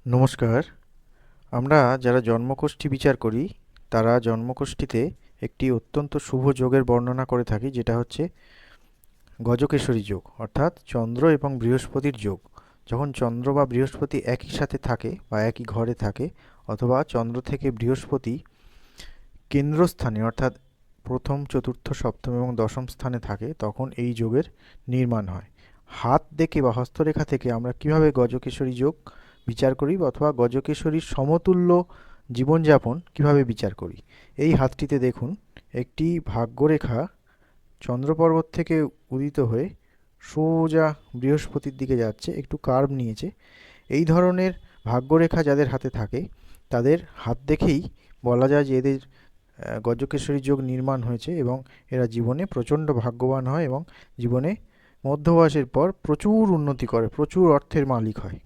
নমস্কার। আমরা যারা জন্মকুষ্ঠী বিচার করি তারা জন্মকুষ্ঠীতে একটি অত্যন্ত শুভ যোগের বর্ণনা করে থাকি, যেটা হচ্ছে গজকেশরী যোগ, অর্থাৎ চন্দ্র এবং বৃহস্পতির যোগ। যখন চন্দ্র বা বৃহস্পতি একই সাথে থাকে বা একই ঘরে থাকে, অথবা চন্দ্র থেকে বৃহস্পতি কেন্দ্রস্থানে অর্থাৎ প্রথম, চতুর্থ, সপ্তম এবং দশম স্থানে থাকে, তখন এই যোগের নির্মাণ হয়। হাত দেখে বা হস্তরেখা থেকে আমরা কিভাবে গজকেশরী যোগ বিচার করি অথবা গজকেশরীর সমতুল্য জীবনযাপন কিভাবে বিচার করি। এই হাতটিতে দেখুন, একটি ভাগ্যরেখা চন্দ্র পর্বত থেকে উদিত হয়ে সোজা বৃহস্পতির দিকে যাচ্ছে, একটু কার্ভ নিয়েছে। এই ধরনের ভাগ্যরেখা যাদের হাতে থাকে তাদের হাত দেখেই বলা যায় যে এদের গজকেশরী যোগ নির্মাণ হয়েছে এবং এরা জীবনে প্রচণ্ড ভাগ্যবান হয় এবং জীবনে মধ্য বয়সের পর প্রচুর উন্নতি করে, প্রচুর অর্থের মালিক হয়।